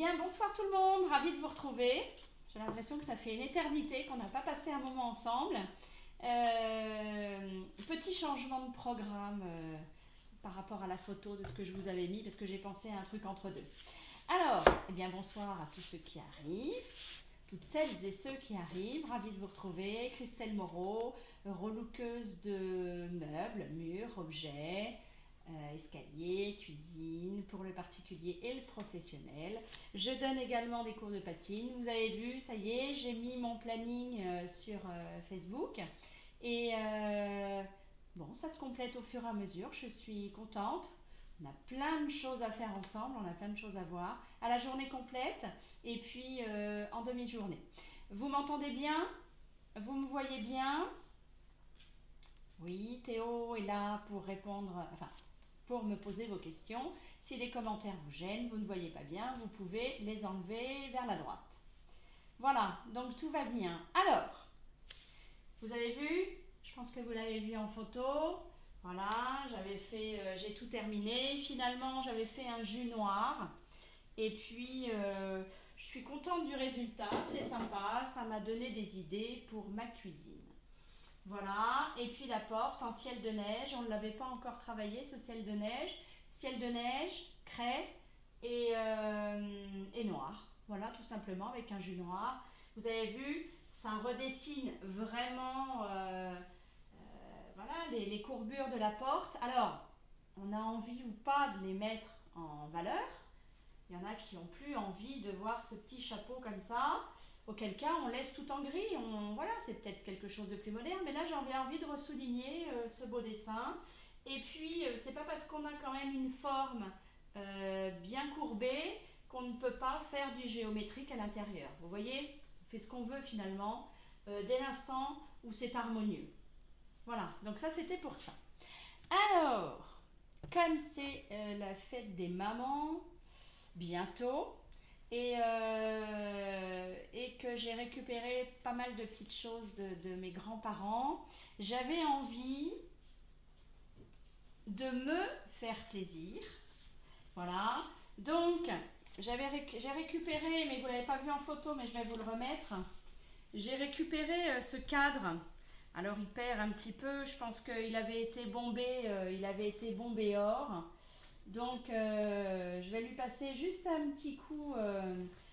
bien, bonsoir tout le monde, ravie de vous retrouver. J'ai l'impression que ça fait une éternité qu'on n'a pas passé un moment ensemble. Petit changement de programme par rapport à la photo de ce que je vous avais mis, parce que j'ai pensé à un truc entre deux. Alors, eh bien bonsoir à tous ceux qui arrivent, toutes celles et ceux qui arrivent, ravie de vous retrouver. Christelle Moreau, relookeuse de meubles, murs, objets, escalier, cuisine, pour le particulier et le professionnel. Je donne également des cours de patine. Vous avez vu, ça y est, j'ai mis mon planning sur Facebook. Et bon, ça se complète au fur et à mesure. Je suis contente. On a plein de choses à faire ensemble, on a plein de choses à voir. À la journée complète et puis en demi-journée. Vous m'entendez bien? Vous me voyez bien? Oui, Théo est là pour répondre, enfin, pour me poser vos questions. Si les commentaires vous gênent, vous ne voyez pas bien, vous pouvez les enlever vers la droite. Voilà, donc tout va bien. Alors, vous avez vu? Je pense que vous l'avez vu en photo. Voilà, j'ai tout terminé. Finalement, j'avais fait un jus noir. Et puis, je suis contente du résultat. C'est sympa. Ça m'a donné des idées pour ma cuisine. Voilà. Et puis la porte en ciel de neige. On ne l'avait pas encore travaillé, ce ciel de neige. Ciel de neige, craie et noir. Voilà, tout simplement, avec un jus noir. Vous avez vu, ça redessine vraiment... voilà, les courbures de la porte. Alors, on a envie ou pas de les mettre en valeur. Il y en a qui n'ont plus envie de voir ce petit chapeau comme ça. Auquel cas, on laisse tout en gris. Voilà, c'est peut-être quelque chose de plus moderne. Mais là, j'avais envie de ressouligner ce beau dessin. Et puis, c'est pas parce qu'on a quand même une forme bien courbée qu'on ne peut pas faire du géométrique à l'intérieur. Vous voyez, on fait ce qu'on veut finalement, dès l'instant où c'est harmonieux. Voilà, donc ça c'était pour ça. Alors, comme c'est la fête des mamans, bientôt, et que j'ai récupéré pas mal de petites choses de mes grands-parents, j'avais envie de me faire plaisir. Voilà, donc j'ai récupéré, mais vous ne l'avez pas vu en photo, mais je vais vous le remettre. J'ai récupéré ce cadre. Alors il perd un petit peu, je pense qu'il avait été bombé or. Donc je vais lui passer juste un petit coup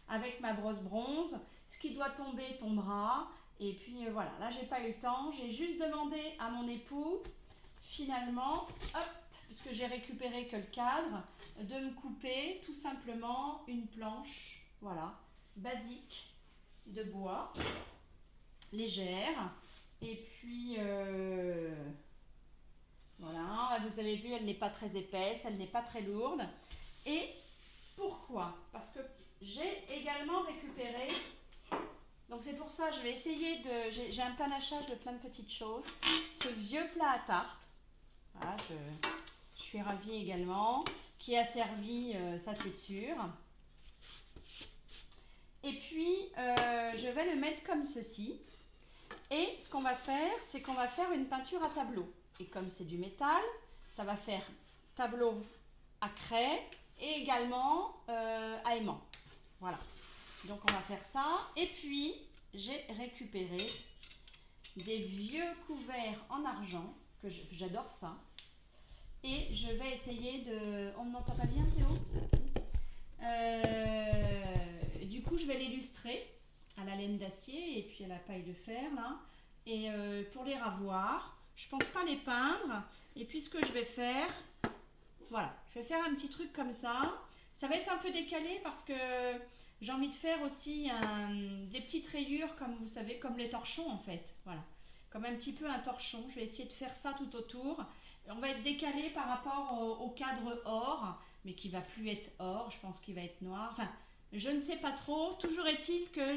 avec ma brosse bronze. Ce qui doit tomber tombera. Et puis voilà, là j'ai pas eu le temps. J'ai juste demandé à mon époux, finalement, hop, puisque j'ai récupéré que le cadre, de me couper tout simplement une planche, voilà, basique de bois, légère. Et puis, voilà, vous avez vu, elle n'est pas très épaisse, elle n'est pas très lourde. Et pourquoi? Parce que j'ai également récupéré, donc c'est pour ça, je vais essayer de, j'ai un panachage de plein de petites choses. Ce vieux plat à tarte, voilà, je suis ravie également, qui a servi, ça c'est sûr. Et puis, je vais le mettre comme ceci. Et ce qu'on va faire, c'est qu'on va faire une peinture à tableau. Et comme c'est du métal, ça va faire tableau à craie et également à aimant. Voilà. Donc on va faire ça. Et puis, j'ai récupéré des vieux couverts en argent, que j'adore ça. Et je vais essayer de... On ne m'entend pas bien, Théo? Du coup, je vais l'illustrer à la laine d'acier et puis à la paille de fer là. Et pour les ravoir, je pense pas les peindre. Et puis ce que je vais faire, voilà, je vais faire un petit truc comme ça. Ça va être un peu décalé parce que j'ai envie de faire aussi des petites rayures, comme vous savez, comme les torchons en fait. Voilà, comme un petit peu un torchon. Je vais essayer de faire ça tout autour. On va être décalé par rapport au cadre or, mais qui va plus être or. Je pense qu'il va être noir. Enfin, je ne sais pas trop. Toujours est-il que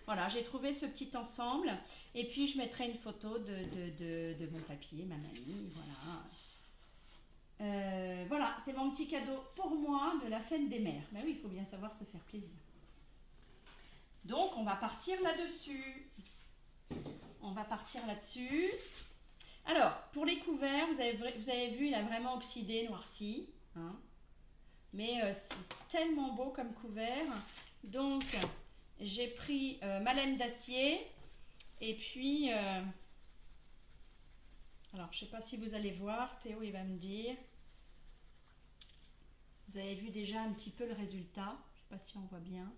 voilà, j'ai trouvé ce petit ensemble. Et puis, je mettrai une photo de mon papier, ma mamie. Voilà. Voilà, c'est mon petit cadeau pour moi de la fête des mères. Ben oui, il faut bien savoir se faire plaisir. Donc, on va partir là-dessus. On va partir là-dessus. Alors, pour les couverts, vous avez vu, il a vraiment oxydé, noirci. Hein. mais c'est tellement beau comme couvert. Donc, j'ai pris ma laine d'acier et puis, alors je ne sais pas si vous allez voir, Théo il va me dire. Vous avez vu déjà un petit peu le résultat, je ne sais pas si on voit bien.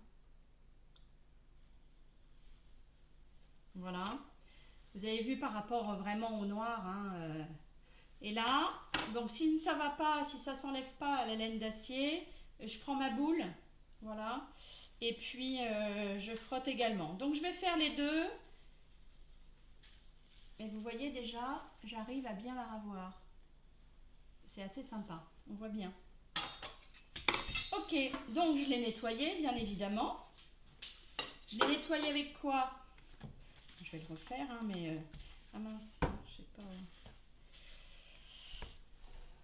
Voilà, vous avez vu par rapport vraiment au noir, hein, et là, donc si ça ne va pas, si ça ne s'enlève pas à la laine d'acier, je prends ma boule, voilà, et puis je frotte également. Donc je vais faire les deux, et vous voyez déjà, j'arrive à bien la ravoir. C'est assez sympa, on voit bien. Ok, donc je l'ai nettoyé, bien évidemment. Je l'ai nettoyé avec quoi? Je vais le refaire, hein, mais... ah mince, je sais pas...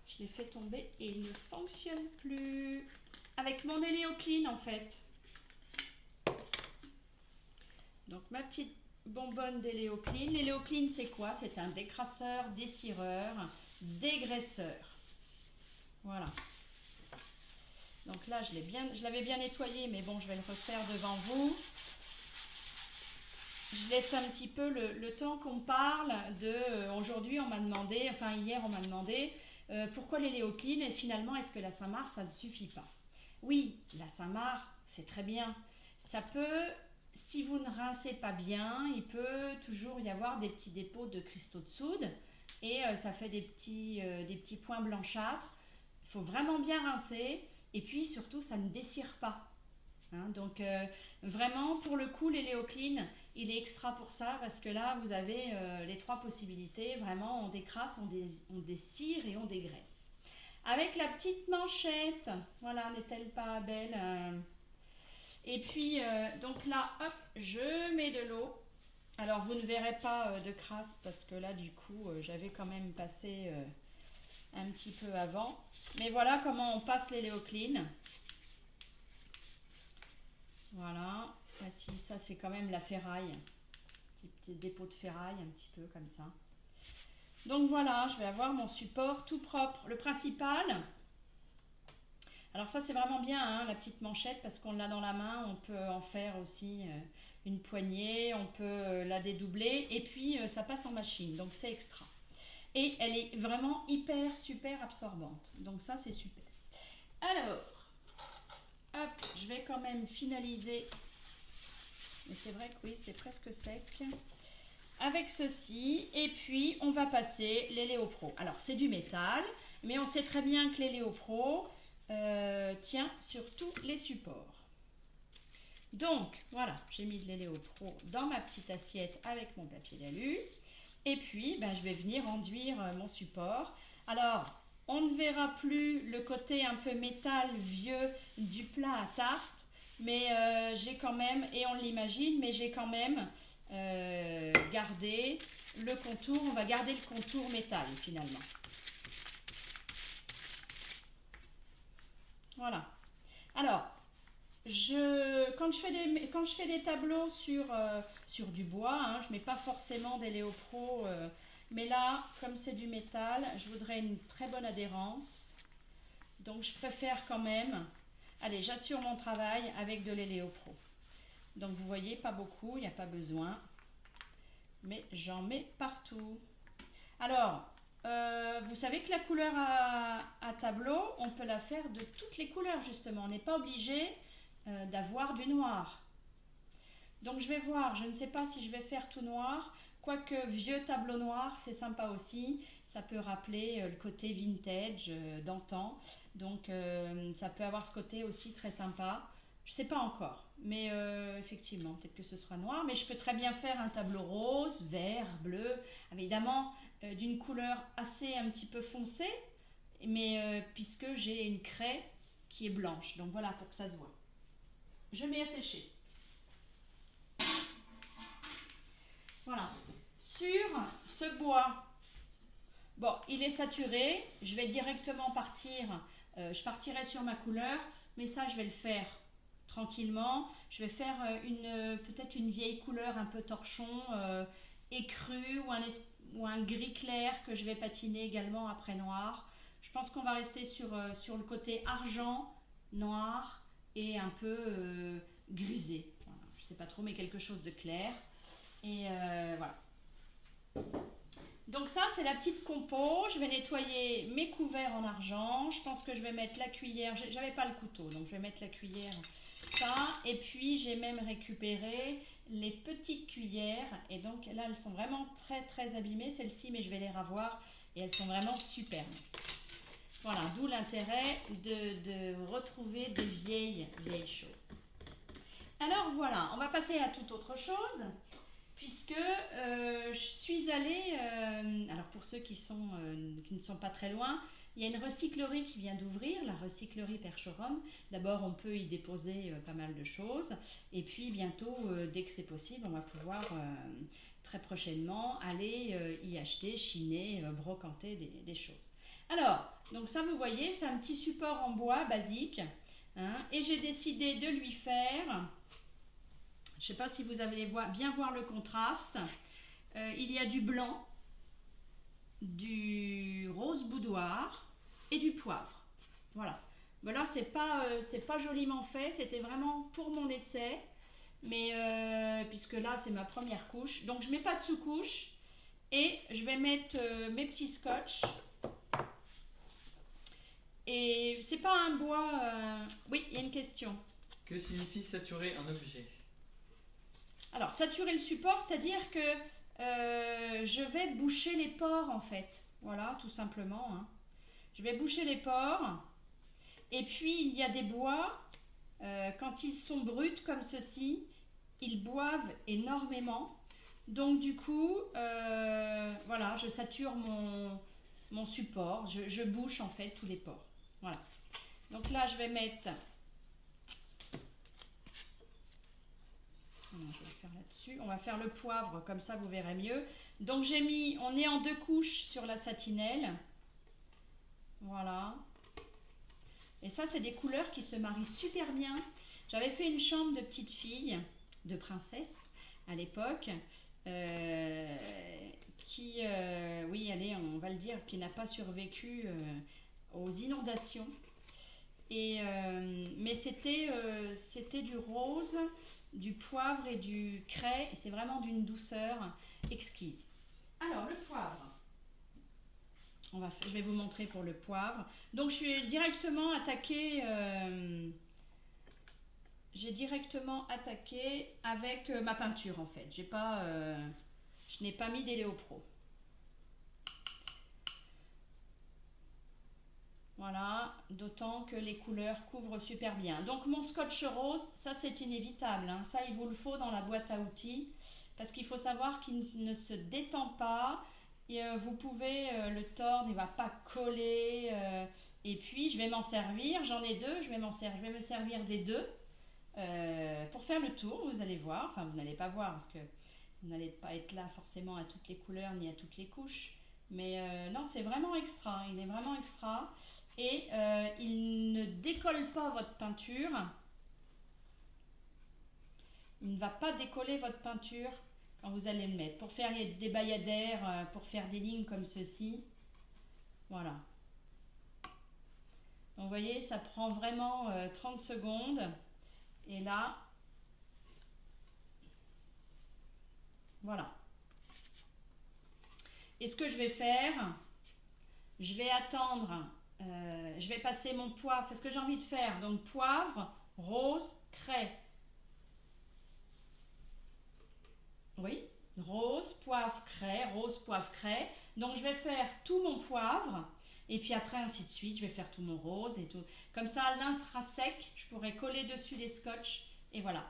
Je l'ai fait tomber et il ne fonctionne plus. Avec mon Eleoclean en fait. Donc ma petite bonbonne d'Eleoclean. L'Eleoclean c'est quoi? C'est un décrasseur, dessireur, dégraisseur. Voilà. Donc là je l'avais bien nettoyé, mais bon je vais le refaire devant vous. Je laisse un petit peu le temps qu'on parle de... aujourd'hui on m'a demandé, enfin hier on m'a demandé pourquoi l'Eleoclean et finalement est-ce que la Saint-Marc ça ne suffit pas? Oui, la Saint-Marc c'est très bien. Ça peut, si vous ne rincez pas bien, il peut toujours y avoir des petits dépôts de cristaux de soude et ça fait des petits points blanchâtres. Il faut vraiment bien rincer et puis surtout ça ne dessire pas. Hein, donc vraiment pour le coup l'Eleoclean il est extra pour ça parce que là vous avez les trois possibilités, vraiment on décrasse, on dessire et on dégraisse. Avec la petite manchette, voilà, n'est-elle pas belle? Et puis donc là hop, je mets de l'eau. Alors vous ne verrez pas de crasse parce que là du coup j'avais quand même passé un petit peu avant. Mais voilà comment on passe l'Eleoclean. Voilà, voici, ça c'est quand même la ferraille, petit dépôt de ferraille, un petit peu comme ça. Donc voilà, je vais avoir mon support tout propre. Le principal, alors ça c'est vraiment bien, hein, la petite manchette, parce qu'on l'a dans la main, on peut en faire aussi une poignée, on peut la dédoubler, et puis ça passe en machine, donc c'est extra. Et elle est vraiment hyper, super absorbante, donc ça c'est super. Alors, hop, je vais quand même finaliser, mais c'est vrai que oui, c'est presque sec, avec ceci, et puis on va passer les Léopro. Alors c'est du métal, mais on sait très bien que les Léopro tient sur tous les supports. Donc voilà, j'ai mis de l'Eleopro dans ma petite assiette avec mon papier d'alu, et puis ben, je vais venir enduire mon support. Alors, on ne verra plus le côté un peu métal vieux du plat à tarte, mais j'ai quand même, et on l'imagine, mais j'ai quand même gardé le contour, on va garder le contour métal finalement. Voilà. Alors, quand je fais des tableaux sur du bois, hein, je ne mets pas forcément des Léopro, mais là, comme c'est du métal, je voudrais une très bonne adhérence. Donc je préfère quand même, allez, j'assure mon travail avec de l'Eleopro. Donc vous voyez, pas beaucoup, il n'y a pas besoin, mais j'en mets partout. Alors, vous savez que la couleur à tableau, on peut la faire de toutes les couleurs justement, on n'est pas obligé d'avoir du noir. Donc je vais voir, je ne sais pas si je vais faire tout noir, quoique vieux tableau noir, c'est sympa aussi, ça peut rappeler le côté vintage d'antan, donc ça peut avoir ce côté aussi très sympa. Je ne sais pas encore, mais effectivement, peut-être que ce sera noir, mais je peux très bien faire un tableau rose, vert, bleu, évidemment d'une couleur assez un petit peu foncée, mais puisque j'ai une craie qui est blanche, donc voilà pour que ça se voit. Je mets à sécher. Voilà. Sur ce bois, bon, il est saturé. Je vais directement partir. Je partirai sur ma couleur, mais ça, je vais le faire tranquillement. Je vais faire peut-être une vieille couleur un peu torchon, écru ou un gris clair que je vais patiner également après noir. Je pense qu'on va rester sur le côté argent noir et un peu grisé. Voilà, je ne sais pas trop, mais quelque chose de clair. Et voilà. Donc ça, c'est la petite compo. Je vais nettoyer mes couverts en argent. Je pense que je vais mettre la cuillère. J'avais pas le couteau, donc je vais mettre la cuillère. Ça. Et puis, j'ai même récupéré les petites cuillères. Et donc là, elles sont vraiment très, très abîmées, celles-ci, mais je vais les ravoir. Et elles sont vraiment superbes. Voilà, d'où l'intérêt de retrouver des vieilles choses. Alors voilà, on va passer à toute autre chose. Puisque je suis allée, alors pour ceux qui ne sont pas très loin, il y a une recyclerie qui vient d'ouvrir, la recyclerie Percheron. D'abord, on peut y déposer pas mal de choses. Et puis bientôt, dès que c'est possible, on va pouvoir très prochainement aller y acheter, chiner, brocanter des choses. Alors, donc ça vous voyez, c'est un petit support en bois basique. Hein, et j'ai décidé de lui faire... Je ne sais pas si vous allez bien voir le contraste. Il y a du blanc, du rose boudoir et du poivre. Voilà. Mais là, c'est pas joliment fait. C'était vraiment pour mon essai. Mais puisque là, c'est ma première couche. Donc, je ne mets pas de sous-couche. Et je vais mettre mes petits scotch. Et c'est pas un bois... Oui, il y a une question. Que signifie saturer un objet ? Alors, saturer le support, c'est-à-dire que je vais boucher les pores, en fait. Voilà, tout simplement. Hein. Je vais boucher les pores. Et puis, il y a des bois, quand ils sont bruts comme ceci, ils boivent énormément. Donc, du coup, voilà, je sature mon support. Je bouche, en fait, tous les pores. Voilà. Donc là, je vais mettre... Je vais faire là-dessus. On va faire le poivre, comme ça vous verrez mieux. Donc on est en 2 couches sur la satinelle. Voilà. Et ça, c'est des couleurs qui se marient super bien. J'avais fait une chambre de petite fille, de princesse, à l'époque, qui, oui, allez, on va le dire, qui n'a pas survécu aux inondations. Mais c'était du rose, du poivre et du craie, et c'est vraiment d'une douceur exquise. Alors, le poivre. Je vais vous montrer pour le poivre. Donc, j'ai directement attaqué avec ma peinture, en fait. Je n'ai pas mis d'Eléo-Pro. Voilà, d'autant que les couleurs couvrent super bien. Donc mon scotch rose, ça c'est inévitable. Hein. Ça, il vous le faut dans la boîte à outils. Parce qu'il faut savoir qu'il ne se détend pas. Et, vous pouvez le tordre, il ne va pas coller. Et puis je vais m'en servir. J'en ai 2, je vais me servir des 2. Pour faire le tour, vous allez voir. Enfin, vous n'allez pas voir parce que vous n'allez pas être là forcément à toutes les couleurs ni à toutes les couches. Mais non, c'est vraiment extra. Il est vraiment extra. Et il ne décolle pas votre peinture. Il ne va pas décoller votre peinture quand vous allez le mettre. Pour faire des bayadères, pour faire des lignes comme ceci. Voilà. Donc vous voyez, ça prend vraiment 30 secondes. Et là, voilà. Et ce que je vais faire, je vais attendre... je vais passer mon poivre, parce que j'ai envie de faire donc poivre, rose, craie. Oui, rose, poivre, craie. Donc je vais faire tout mon poivre et puis après ainsi de suite, je vais faire tout mon rose et tout. Comme ça, l'un sera sec, je pourrai coller dessus les scotch et voilà.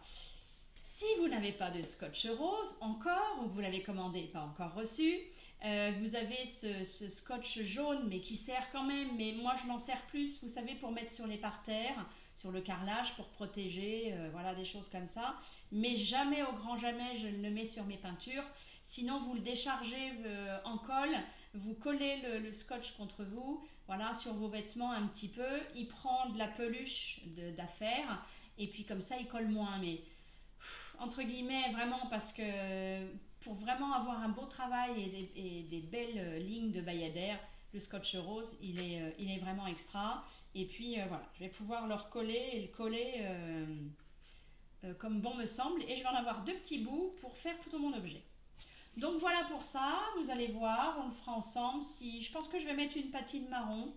Si vous n'avez pas de scotch rose encore, ou vous l'avez commandé et pas encore reçu, vous avez ce scotch jaune mais qui sert quand même, mais moi je m'en sers plus, vous savez, pour mettre sur les parterres, sur le carrelage, pour protéger, voilà, des choses comme ça. Mais jamais, au grand jamais, je ne le mets sur mes peintures. Sinon, vous le déchargez en colle, vous collez le scotch contre vous, voilà, sur vos vêtements un petit peu. Il prend de la peluche d'affaires et puis comme ça, il colle moins. Mais entre guillemets, vraiment, parce que pour vraiment avoir un beau travail et des belles lignes de bayadère, Le scotch rose, il est vraiment extra. Et puis voilà, je vais pouvoir le recoller et le coller comme bon me semble. Et je vais en avoir 2 petits bouts pour faire tout mon objet. Donc voilà pour ça, vous allez voir, on le fera ensemble. Je pense que je vais mettre une patine marron.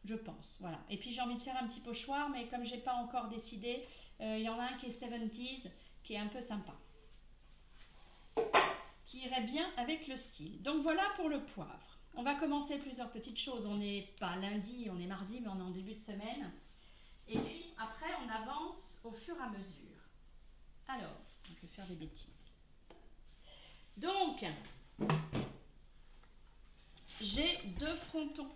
Je pense, voilà. Et puis j'ai envie de faire un petit pochoir, mais comme j'ai pas encore décidé, il y en a un qui est 70s, qui est un peu sympa. Qui irait bien avec le style. Donc voilà pour le poivre. On va commencer plusieurs petites choses. On n'est pas lundi, on est mardi, mais on est en début de semaine. Et puis après, on avance au fur et à mesure. Alors, je vais faire des bêtises. Donc, j'ai 2 frontons.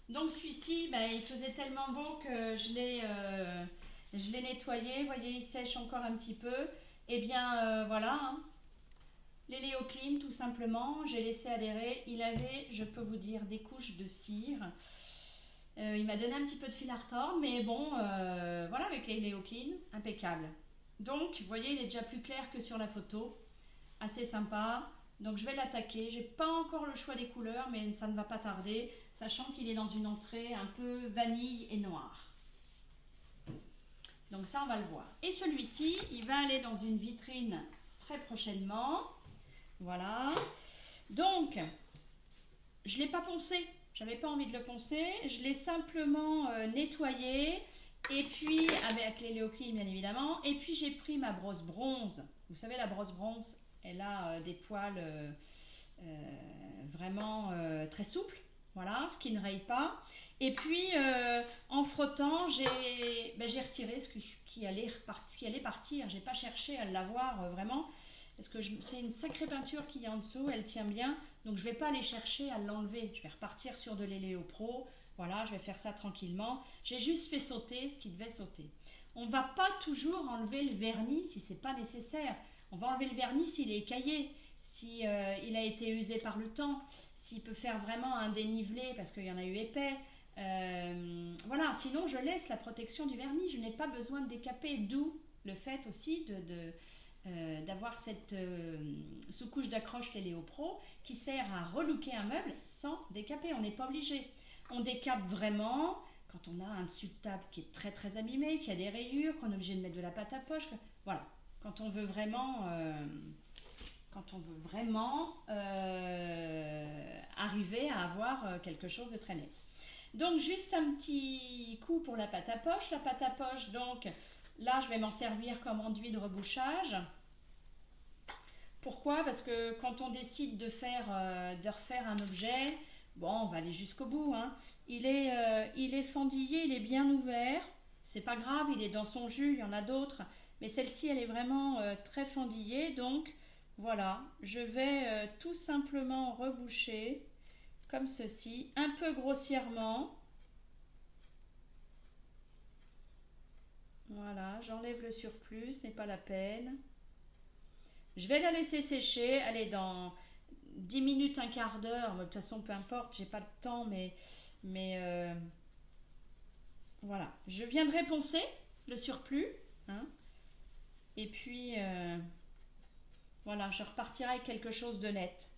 Donc celui-ci, ben, il faisait tellement beau que je l'ai nettoyé. Vous voyez, il sèche encore un petit peu. Et bien voilà, hein. Les Léo Clean tout simplement, j'ai laissé adhérer. Il avait, je peux vous dire, des couches de cire. Il m'a donné un petit peu de fil à retordre, mais bon, voilà, avec les Léo Clean, impeccable. Donc, vous voyez, il est déjà plus clair que sur la photo. Assez sympa. Donc, je vais l'attaquer. J'ai pas encore le choix des couleurs, mais ça ne va pas tarder, sachant qu'il est dans une entrée un peu vanille et noire. Donc ça, on va le voir. Et celui-ci, il va aller dans une vitrine très prochainement. Voilà. Donc, je ne l'ai pas poncé. Je n'avais pas envie de le poncer. Je l'ai simplement nettoyé. Et puis, avec les Léo Clean, bien évidemment. Et puis, j'ai pris ma brosse bronze. Vous savez, la brosse bronze, elle a des poils vraiment très souples. Voilà, ce qui ne raye pas. Et puis, en frottant, j'ai retiré ce qui allait partir. Je n'ai pas cherché à l'avoir vraiment, parce que c'est une sacrée peinture qui est en dessous, elle tient bien. Donc, je ne vais pas aller chercher à l'enlever. Je vais repartir sur de l'Eléo Pro. Voilà, je vais faire ça tranquillement. J'ai juste fait sauter ce qui devait sauter. On ne va pas toujours enlever le vernis si ce n'est pas nécessaire. On va enlever le vernis s'il est écaillé, si il a été usé par le temps, s'il peut faire vraiment un dénivelé parce qu'il y en a eu épais. Voilà, sinon je laisse la protection du vernis, je n'ai pas besoin de décaper, d'où le fait aussi d'avoir cette sous-couche d'accroche Léo Pro qui sert à relooker un meuble sans décaper. On n'est pas obligé, on décape vraiment quand on a un dessus de table qui est très très abîmé, qui a des rayures, qu'on est obligé de mettre de la pâte à poche. Voilà, quand on veut vraiment arriver à avoir quelque chose de très net. Donc juste un petit coup pour la pâte à poche. La pâte à poche, donc là je vais m'en servir comme enduit de rebouchage. Pourquoi? Parce que quand on décide de refaire un objet, bon, on va aller jusqu'au bout, hein. Il est fendillé, il est bien ouvert. C'est pas grave, il est dans son jus, il y en a d'autres. Mais celle-ci, elle est vraiment très fendillée. Donc voilà, je vais tout simplement reboucher comme ceci, un peu grossièrement. Voilà, j'enlève le surplus, ce n'est pas la peine. Je vais la laisser sécher, elle est dans 10 minutes, un quart d'heure. De toute façon, peu importe, j'ai pas le temps, mais voilà. Je viendrai poncer le surplus, hein, et puis voilà, je repartirai avec quelque chose de net.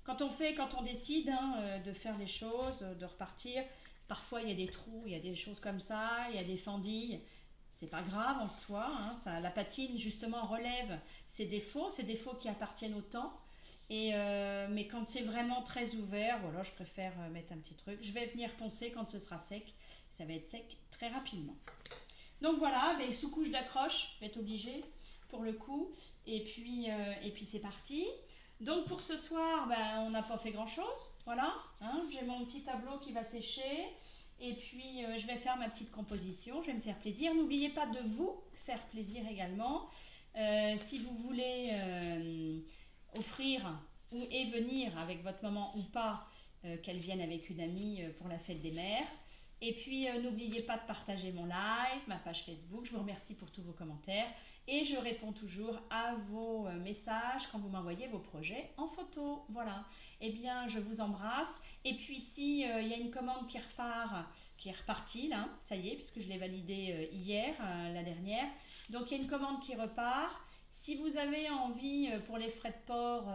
Quand on décide de faire les choses, de repartir, parfois il y a des trous, il y a des choses comme ça, il y a des fendilles. C'est pas grave en soi, hein, la patine justement relève ses défauts qui appartiennent au temps. Mais quand c'est vraiment très ouvert, voilà, je préfère mettre un petit truc. Je vais venir poncer quand ce sera sec. Ça va être sec très rapidement. Donc voilà, les sous-couches d'accroche, je vais être obligée pour le coup. Et puis c'est parti. Donc pour ce soir, on n'a pas fait grand-chose. Voilà, hein, j'ai mon petit tableau qui va sécher. Et puis je vais faire ma petite composition, je vais me faire plaisir. N'oubliez pas de vous faire plaisir également. Si vous voulez offrir et venir avec votre maman ou pas, qu'elle vienne avec une amie pour la fête des mères. Et puis n'oubliez pas de partager mon live, ma page Facebook. Je vous remercie pour tous vos commentaires. Et je réponds toujours à vos messages quand vous m'envoyez vos projets en photo. Voilà. Eh bien, je vous embrasse. Et puis, si il y a une commande qui est repartie, là, ça y est, puisque je l'ai validée hier, la dernière. Donc, il y a une commande qui repart. Si vous avez envie, pour les frais de port,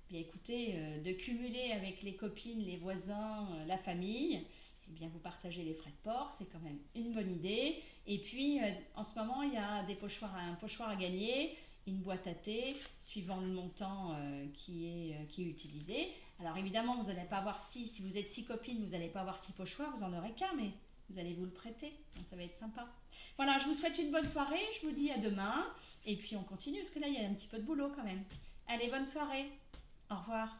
Bien écoutez, de cumuler avec les copines, les voisins, la famille, eh bien vous partagez les frais de port, c'est quand même une bonne idée. Et puis en ce moment, il y a un pochoir à gagner, une boîte à thé, suivant le montant qui est utilisé. Alors évidemment, vous n'allez pas avoir si vous êtes 6 copines, vous n'allez pas avoir 6 pochoirs, vous en aurez qu'un, mais vous allez vous le prêter, donc ça va être sympa. Voilà, je vous souhaite une bonne soirée, je vous dis à demain, et puis on continue, parce que là, il y a un petit peu de boulot quand même. Allez, bonne soirée, au revoir.